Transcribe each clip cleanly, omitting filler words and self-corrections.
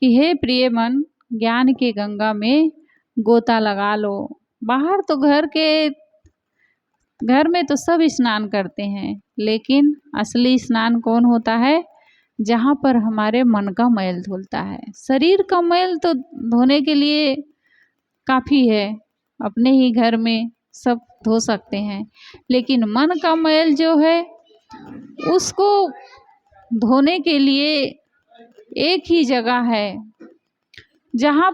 कि हे प्रिय मन, ज्ञान की गंगा में गोता लगा लो। बाहर तो घर में तो सब स्नान करते हैं, लेकिन असली स्नान कौन होता है? जहाँ पर हमारे मन का मैल धुलता है। शरीर का मैल तो धोने के लिए काफ़ी है, अपने ही घर में सब धो सकते हैं, लेकिन मन का मैल जो है उसको धोने के लिए एक ही जगह है, जहाँ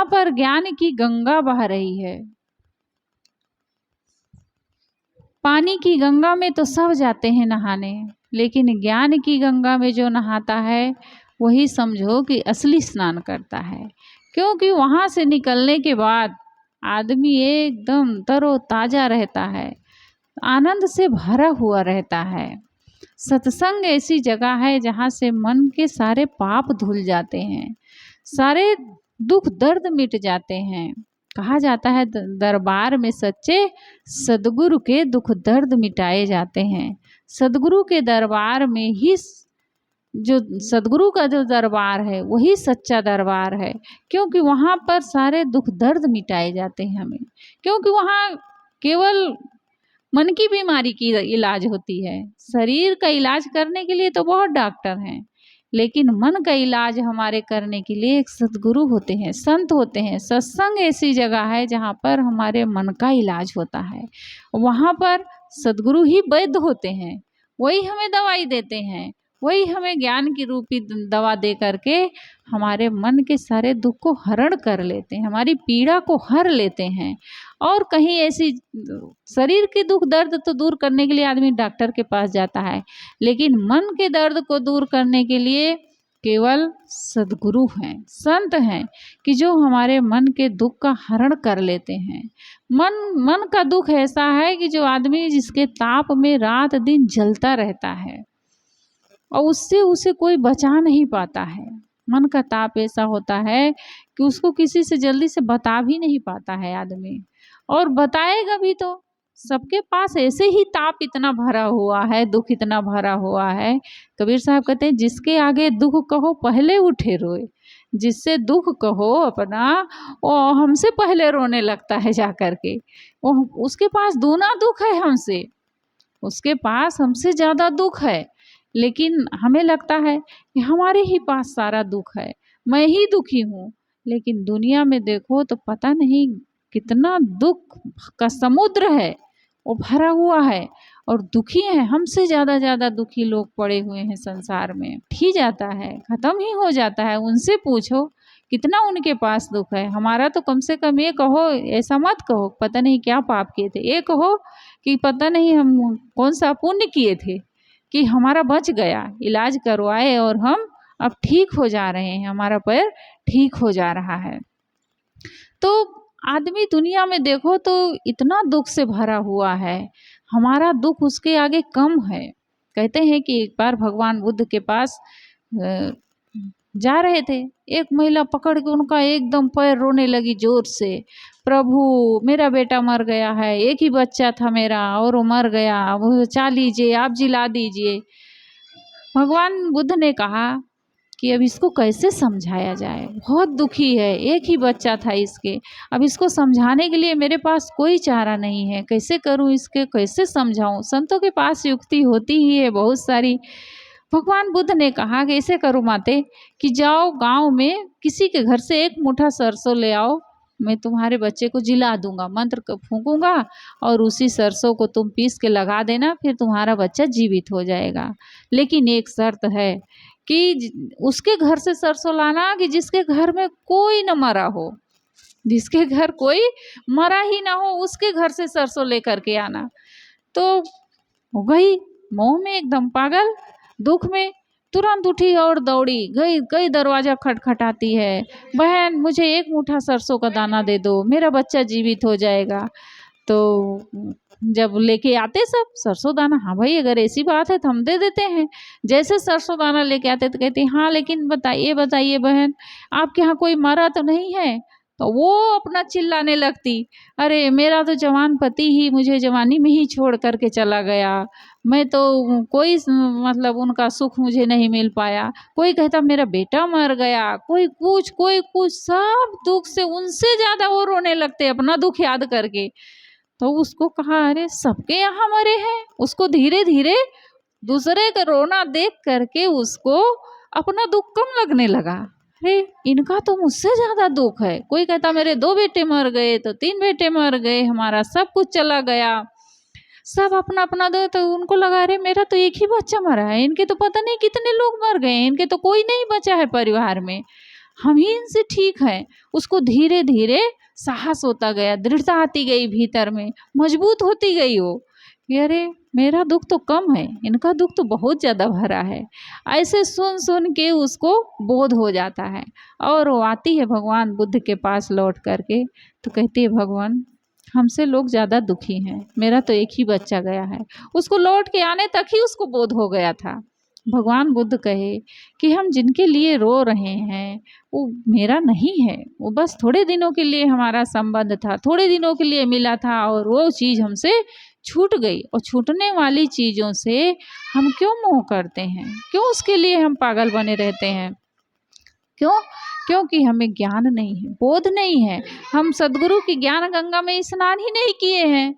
पर ज्ञान की गंगा बह रही है। पानी की गंगा में तो सब जाते हैं नहाने, लेकिन ज्ञान की गंगा में जो नहाता है वही समझो कि असली स्नान करता है। क्योंकि वहाँ से निकलने के बाद आदमी एकदम तरोताज़ा रहता है, आनंद से भरा हुआ रहता है। सत्संग ऐसी जगह है जहाँ से मन के सारे पाप धुल जाते हैं, सारे दुख दर्द मिट जाते हैं। कहा जाता है दरबार में सच्चे सदगुरु के दुख दर्द मिटाए जाते हैं। सदगुरु के दरबार में ही जो सदगुरु का जो दरबार है वही सच्चा दरबार है, क्योंकि वहाँ पर सारे दुख दर्द मिटाए जाते हैं हमें। क्योंकि वहाँ केवल मन की बीमारी की इलाज होती है। शरीर का इलाज करने के लिए तो बहुत डॉक्टर हैं, लेकिन मन का इलाज हमारे करने के लिए एक सद्गुरु होते हैं, संत होते हैं। सत्संग ऐसी जगह है जहाँ पर हमारे मन का इलाज होता है। वहाँ पर सद्गुरु ही वैद्य होते हैं, वही हमें दवाई देते हैं, वही हमें ज्ञान की रूपी दवा दे करके हमारे मन के सारे दुख को हरण कर लेते हैं, हमारी पीड़ा को हर लेते हैं। और कहीं ऐसी शरीर के दुख दर्द तो दूर करने के लिए आदमी डॉक्टर के पास जाता है, लेकिन मन के दर्द को दूर करने के लिए केवल सद्गुरु हैं, संत हैं, कि जो हमारे मन के दुख का हरण कर लेते हैं। मन का दुख ऐसा है कि जो आदमी जिसके ताप में रात दिन जलता रहता है और उससे उसे कोई बचा नहीं पाता है। मन का ताप ऐसा होता है कि उसको किसी से जल्दी से बता भी नहीं पाता है आदमी, और बताएगा भी तो सबके पास ऐसे ही ताप इतना भरा हुआ है, दुख इतना भरा हुआ है। कबीर साहब कहते हैं जिसके आगे दुख कहो पहले उठे रोए, जिससे दुख कहो अपना वो हमसे पहले रोने लगता है जा कर के। वो उसके पास दूना दुख है हमसे, उसके पास हमसे ज़्यादा दुख है, लेकिन हमें लगता है कि हमारे ही पास सारा दुख है, मैं ही दुखी हूँ। लेकिन दुनिया में देखो तो पता नहीं कितना दुख का समुद्र है, वो भरा हुआ है, और दुखी हैं, हमसे ज़्यादा दुखी लोग पड़े हुए हैं संसार में। ही जाता है, ख़त्म ही हो जाता है। उनसे पूछो कितना उनके पास दुख है। हमारा तो कम से कम ये कहो, ऐसा मत कहो पता नहीं क्या पाप किए थे, ये कहो कि पता नहीं हम कौन सा पुण्य किए थे कि हमारा बच गया, इलाज करवाए और हम अब ठीक हो जा रहे हैं, हमारा पैर ठीक हो जा रहा है। तो आदमी दुनिया में देखो तो इतना दुख से भरा हुआ है, हमारा दुख उसके आगे कम है। कहते हैं कि एक बार भगवान बुद्ध के पास जा रहे थे, एक महिला पकड़ के उनका एकदम पैर रोने लगी जोर से, प्रभु मेरा बेटा मर गया है, एक ही बच्चा था मेरा और वो मर गया, वो बचा लीजिए, आप जिला दीजिए। भगवान बुद्ध ने कहा कि अब इसको कैसे समझाया जाए, बहुत दुखी है, एक ही बच्चा था इसके, अब इसको समझाने के लिए मेरे पास कोई चारा नहीं है, कैसे करूं, इसके कैसे समझाऊं। संतों के पास युक्ति होती ही है बहुत सारी। भगवान बुद्ध ने कहा कि ऐसे करो माते कि जाओ गांव में किसी के घर से एक मुट्ठा सरसों ले आओ, मैं तुम्हारे बच्चे को जिला दूंगा, मंत्र फूंकूंगा और उसी सरसों को तुम पीस के लगा देना, फिर तुम्हारा बच्चा जीवित हो जाएगा। लेकिन एक शर्त है कि उसके घर से सरसों लाना कि जिसके घर में कोई न मरा हो, जिसके घर कोई मरा ही ना हो उसके घर से सरसों लेकर के आना। तो हो गई मोह में एकदम पागल, दुख में तुरंत उठी और दौड़ी गई, कई दरवाज़ा खटखटाती है, बहन मुझे एक मुट्ठा सरसों का दाना दे दो, मेरा बच्चा जीवित हो जाएगा। तो जब लेके आते सब सरसों दाना, हाँ भाई अगर ऐसी बात है तो हम दे देते हैं। जैसे सरसों दाना लेके आते तो कहती हाँ लेकिन बताइए बहन आपके यहाँ कोई मरा तो नहीं है। तो वो अपना चिल्लाने लगती, अरे मेरा तो जवान पति ही मुझे जवानी में ही छोड़ करके चला गया, मैं तो कोई मतलब उनका सुख मुझे नहीं मिल पाया। कोई कहता मेरा बेटा मर गया, कोई कुछ, सब दुख से उनसे ज़्यादा वो रोने लगते अपना दुख याद करके। तो उसको कहा अरे सबके यहाँ मरे हैं। उसको धीरे धीरे दूसरे का रोना देख करके उसको अपना दुख कम लगने लगा। अरे इनका तो मुझसे ज़्यादा दुख है। कोई कहता मेरे 2 बेटे मर गए, तो 3 बेटे मर गए, हमारा सब कुछ चला गया। सब अपना अपना दो, तो उनको लगा अरे मेरा तो एक ही बच्चा मरा है, इनके तो पता नहीं कितने लोग मर गए, इनके तो कोई नहीं बचा है परिवार में, हम ही इनसे ठीक है। उसको धीरे धीरे साहस होता गया, दृढ़ता आती गई भीतर में, मजबूत होती गई वो कि अरे मेरा दुख तो कम है, इनका दुख तो बहुत ज़्यादा भरा है। ऐसे सुन सुन के उसको बोध हो जाता है और वो आती है भगवान बुद्ध के पास लौट करके, तो कहती है भगवान हमसे लोग ज़्यादा दुखी हैं, मेरा तो एक ही बच्चा गया है। उसको लौट के आने तक ही उसको बोध हो गया था। भगवान बुद्ध कहे कि हम जिनके लिए रो रहे हैं वो मेरा नहीं है, वो बस थोड़े दिनों के लिए हमारा संबंध था, थोड़े दिनों के लिए मिला था और वो चीज़ हमसे छूट गई। और छूटने वाली चीज़ों से हम क्यों मोह करते हैं, क्यों उसके लिए हम पागल बने रहते हैं? क्यों? क्योंकि हमें ज्ञान नहीं है, बोध नहीं है। हम सद्गुरु की ज्ञान गंगा में स्नान ही नहीं किए हैं।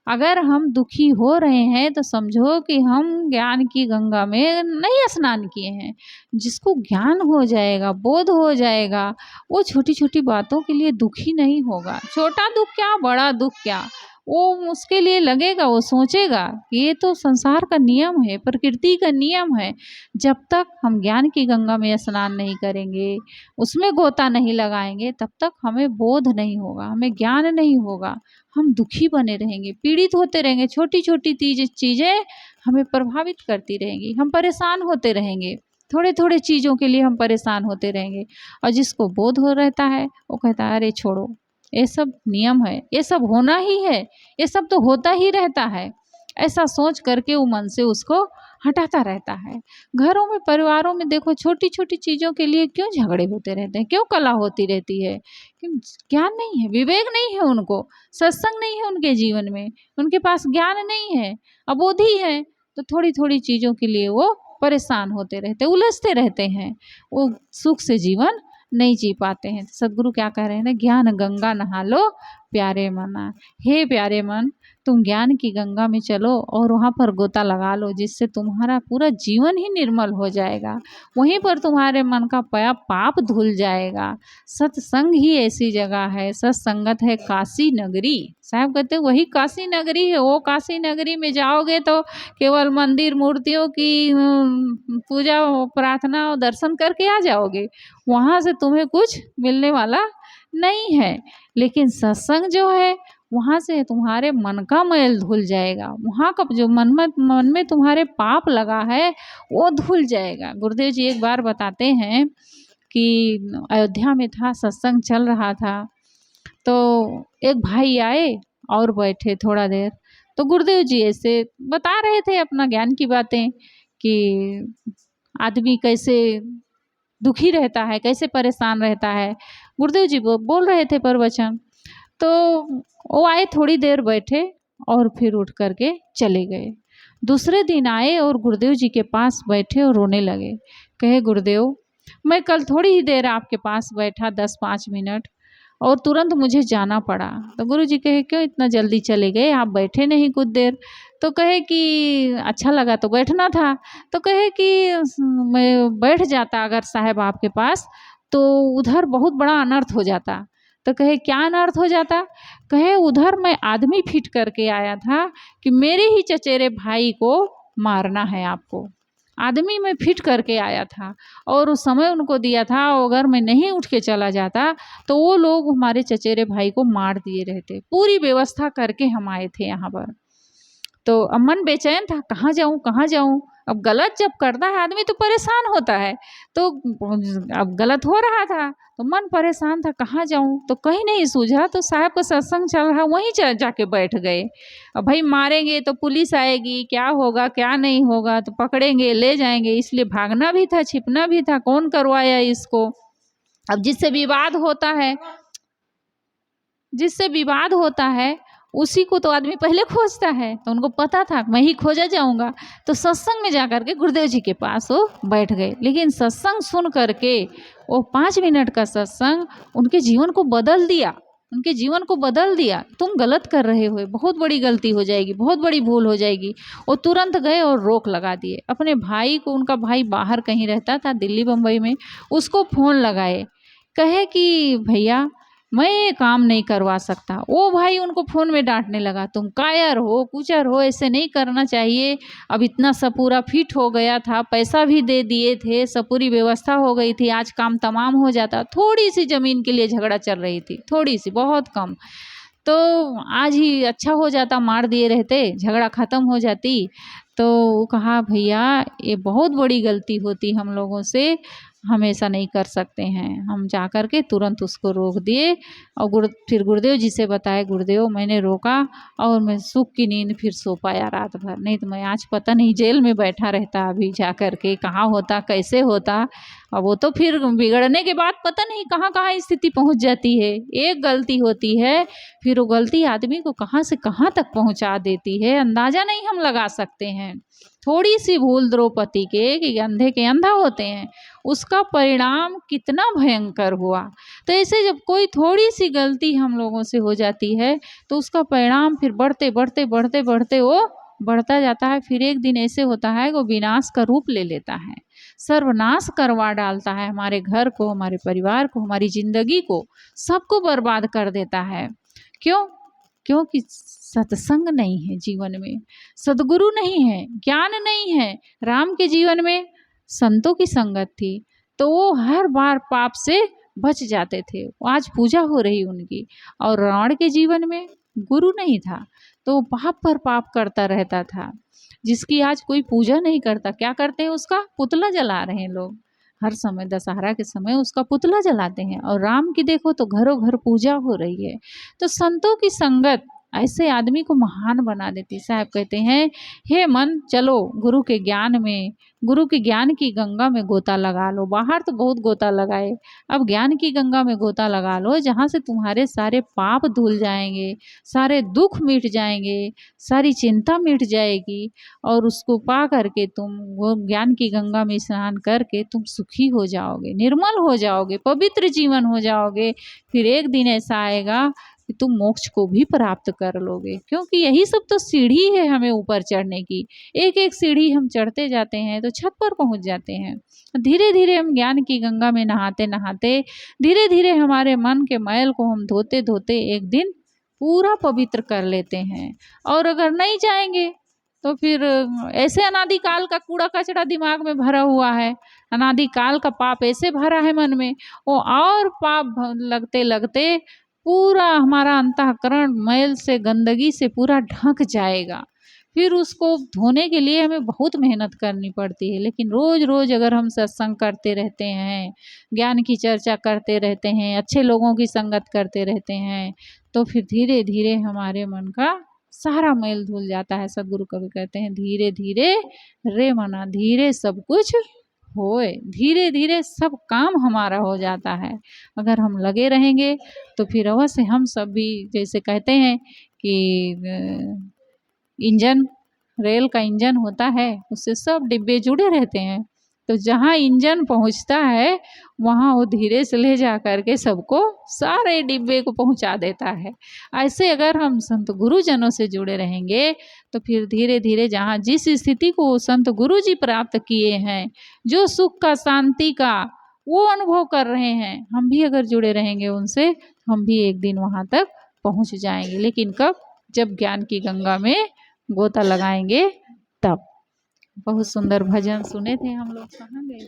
अगर हम दुखी हो रहे हैं तो समझो कि हम ज्ञान की गंगा में नहीं स्नान किए हैं। जिसको ज्ञान हो जाएगा, बोध हो जाएगा, वो छोटी छोटी बातों के लिए दुखी नहीं होगा। छोटा दुख क्या, बड़ा दुख क्या, वो उसके लिए लगेगा, वो सोचेगा कि ये तो संसार का नियम है, प्रकृति का नियम है। जब तक हम ज्ञान की गंगा में स्नान नहीं करेंगे, उसमें गोता नहीं लगाएंगे, तब तक हमें बोध नहीं होगा, हमें ज्ञान नहीं होगा। हम दुखी बने रहेंगे, पीड़ित होते रहेंगे, छोटी छोटी चीज़ें हमें प्रभावित करती रहेंगी, हम परेशान होते रहेंगे, थोड़े थोड़े चीज़ों के लिए हम परेशान होते रहेंगे। और जिसको बोध हो रहता है वो कहता है अरे छोड़ो, ये सब नियम है, ये सब होना ही है, ये सब तो होता ही रहता है। ऐसा सोच करके वो मन से उसको हटाता रहता है। घरों में, परिवारों में देखो, छोटी छोटी चीज़ों के लिए क्यों झगड़े होते रहते हैं, क्यों कलह होती रहती है? क्यों? ज्ञान नहीं है, विवेक नहीं है उनको, सत्संग नहीं है उनके जीवन में, उनके पास ज्ञान नहीं है, अबोधी है। तो थोड़ी थोड़ी चीज़ों के लिए वो परेशान होते रहते, उलझते रहते हैं, वो सुख से जीवन नहीं जी पाते हैं। सद्गुरु क्या कह रहे हैं ना, ज्ञान गंगा नहा लो प्यारे मना। हे प्यारे मन, तुम ज्ञान की गंगा में चलो और वहाँ पर गोता लगा लो, जिससे तुम्हारा पूरा जीवन ही निर्मल हो जाएगा। वहीं पर तुम्हारे मन का पाप धुल जाएगा। सत्संग ही ऐसी जगह है, सत्संगत है काशी नगरी। साहब कहते वही काशी नगरी है। वो काशी नगरी में जाओगे तो केवल मंदिर मूर्तियों की पूजा प्रार्थना और दर्शन करके आ जाओगे, वहाँ से तुम्हें कुछ मिलने वाला नहीं है। लेकिन सत्संग जो है, वहाँ से तुम्हारे मन का मैल धुल जाएगा, वहाँ का जो मन में तुम्हारे पाप लगा है वो धुल जाएगा। गुरुदेव जी एक बार बताते हैं कि अयोध्या में था, सत्संग चल रहा था, तो एक भाई आए और बैठे थोड़ा देर। तो गुरुदेव जी ऐसे बता रहे थे अपना ज्ञान की बातें कि आदमी कैसे दुखी रहता है, कैसे परेशान रहता है। गुरुदेव जी बोल रहे थे प्रवचन। तो वो आए, थोड़ी देर बैठे और फिर उठ करके चले गए। दूसरे दिन आए और गुरुदेव जी के पास बैठे और रोने लगे। कहे गुरुदेव, मैं कल थोड़ी ही देर आपके पास बैठा, 10-5 मिनट, और तुरंत मुझे जाना पड़ा। तो गुरु जी कहे क्यों इतना जल्दी चले गए, आप बैठे नहीं कुछ देर? तो कहे कि अच्छा लगा तो बैठना था। तो कहे कि मैं बैठ जाता अगर साहब आपके पास, तो उधर बहुत बड़ा अनर्थ हो जाता। तो कहे क्या अनर्थ हो जाता? कहे उधर मैं आदमी फिट करके आया था कि मेरे ही चचेरे भाई को मारना है आपको। आदमी मैं फिट करके आया था और उस समय उनको दिया था, अगर मैं नहीं उठ के चला जाता तो वो लोग हमारे चचेरे भाई को मार दिए रहते। पूरी व्यवस्था करके हम आए थे यहाँ पर। तो अब मन बेचैन था, कहाँ जाऊँ कहाँ जाऊँ। अब गलत जब करता है आदमी तो परेशान होता है, तो अब गलत हो रहा था तो मन परेशान था, कहाँ जाऊँ। तो कहीं नहीं सूझा, तो साहब का सत्संग चल रहा, वहीं जाके बैठ गए। अब भाई मारेंगे तो पुलिस आएगी, क्या होगा क्या नहीं होगा, तो पकड़ेंगे ले जाएंगे, इसलिए भागना भी था, छिपना भी था, कौन करवाया इसको। अब जिससे विवाद होता है उसी को तो आदमी पहले खोजता है। तो उनको पता था मैं ही खोजा जाऊंगा, तो सत्संग में जा कर के गुरुदेव जी के पास वो बैठ गए। लेकिन सत्संग सुन करके वो 5 मिनट का सत्संग उनके जीवन को बदल दिया, उनके जीवन को बदल दिया। तुम गलत कर रहे हो, बहुत बड़ी गलती हो जाएगी, बहुत बड़ी भूल हो जाएगी। वो तुरंत गए और रोक लगा दिए। अपने भाई को, उनका भाई बाहर कहीं रहता था दिल्ली बम्बई में, उसको फ़ोन लगाए, कहे कि भैया मैं ये काम नहीं करवा सकता। वो भाई उनको फ़ोन में डांटने लगा, तुम कायर हो, कुचर हो, ऐसे नहीं करना चाहिए। अब इतना सब पूरा फिट हो गया था, पैसा भी दे दिए थे, सब पूरी व्यवस्था हो गई थी, आज काम तमाम हो जाता। थोड़ी सी ज़मीन के लिए झगड़ा चल रही थी, थोड़ी सी, बहुत कम, तो आज ही अच्छा हो जाता, मार दिए रहते, झगड़ा ख़त्म हो जाती। तो वो कहा भैया ये बहुत बड़ी गलती होती हम लोगों से, हम ऐसा नहीं कर सकते हैं। हम जा कर के तुरंत उसको रोक दिए और फिर गुरुदेव जी से बताए, गुरुदेव मैंने रोका और मैं सुख की नींद फिर सो पाया रात भर, नहीं तो मैं आज पता नहीं जेल में बैठा रहता अभी, जा कर के कहाँ होता, कैसे होता। अब वो तो फिर बिगड़ने के बाद पता नहीं कहाँ कहाँ स्थिति पहुँच जाती है। एक गलती होती है, फिर वो गलती आदमी को कहाँ से कहाँ तक पहुँचा देती है, अंदाज़ा नहीं हम लगा सकते हैं। थोड़ी सी भूल द्रौपदी के कि अंधे के अंधा होते हैं, उसका परिणाम कितना भयंकर हुआ। तो ऐसे जब कोई थोड़ी सी गलती हम लोगों से हो जाती है तो उसका परिणाम फिर बढ़ते बढ़ते बढ़ते बढ़ते वो बढ़ता जाता है। फिर एक दिन ऐसे होता है वो विनाश का रूप ले लेता है, सर्वनाश करवा डालता है, हमारे घर को, हमारे परिवार को, हमारी जिंदगी को, सबको बर्बाद कर देता है। क्यों? क्योंकि सत्संग नहीं है जीवन में, सद्गुरु नहीं है, ज्ञान नहीं है। राम के जीवन में संतों की संगत थी तो वो हर बार पाप से बच जाते थे, आज पूजा हो रही उनकी। और रावण के जीवन में गुरु नहीं था तो वो पाप पर पाप करता रहता था, जिसकी आज कोई पूजा नहीं करता। क्या करते हैं? उसका पुतला जला रहे हैं लोग, हर समय दशहरा के समय उसका पुतला जलाते हैं। और राम की देखो तो घरों घर पूजा हो रही है। तो संतों की संगत ऐसे आदमी को महान बना देती। साहब कहते हैं, हे मन चलो गुरु के ज्ञान में, गुरु के ज्ञान की गंगा में गोता लगा लो। बाहर तो बहुत गोता लगाए, अब ज्ञान की गंगा में गोता लगा लो, जहाँ से तुम्हारे सारे पाप धुल जाएंगे, सारे दुख मिट जाएंगे, सारी चिंता मिट जाएगी। और उसको पा करके तुम वो ज्ञान की गंगा में स्नान करके तुम सुखी हो जाओगे, निर्मल हो जाओगे, पवित्र जीवन हो जाओगे। फिर एक दिन ऐसा आएगा कि तुम मोक्ष को भी प्राप्त कर लोगे, क्योंकि यही सब तो सीढ़ी है हमें ऊपर चढ़ने की। एक एक सीढ़ी हम चढ़ते जाते हैं तो छत पर पहुंच जाते हैं। धीरे धीरे हम ज्ञान की गंगा में नहाते नहाते, धीरे धीरे हमारे मन के मैल को हम धोते धोते एक दिन पूरा पवित्र कर लेते हैं। और अगर नहीं जाएंगे तो फिर ऐसे अनादिकाल का कूड़ा कचरा दिमाग में भरा हुआ है, अनादिकाल का पाप ऐसे भरा है मन में, वो और पाप लगते लगते पूरा हमारा अंतःकरण मैल से, गंदगी से पूरा ढक जाएगा। फिर उसको धोने के लिए हमें बहुत मेहनत करनी पड़ती है। लेकिन रोज़ रोज़ अगर हम सत्संग करते रहते हैं, ज्ञान की चर्चा करते रहते हैं, अच्छे लोगों की संगत करते रहते हैं, तो फिर धीरे धीरे हमारे मन का सारा मैल धुल जाता है। सदगुरु कभी कहते हैं, धीरे धीरे रे मना धीरे सब कुछ होए, धीरे धीरे सब काम हमारा हो जाता है। अगर हम लगे रहेंगे तो फिर अवश्य हम सब भी, जैसे कहते हैं कि इंजन, रेल का इंजन होता है, उससे सब डिब्बे जुड़े रहते हैं, तो जहाँ इंजन पहुँचता है वहाँ वो धीरे से ले जा कर के सबको, सारे डिब्बे को पहुँचा देता है। ऐसे अगर हम संत गुरुजनों से जुड़े रहेंगे तो फिर धीरे धीरे जहाँ जिस स्थिति को संत गुरु जी प्राप्त किए हैं, जो सुख का, शांति का वो अनुभव कर रहे हैं, हम भी अगर जुड़े रहेंगे उनसे, हम भी एक दिन वहाँ तक पहुँच जाएंगे। लेकिन कब? जब ज्ञान की गंगा में गोता लगाएंगे तब। बहुत सुंदर भजन सुने थे हम लोग, कहाँ गए?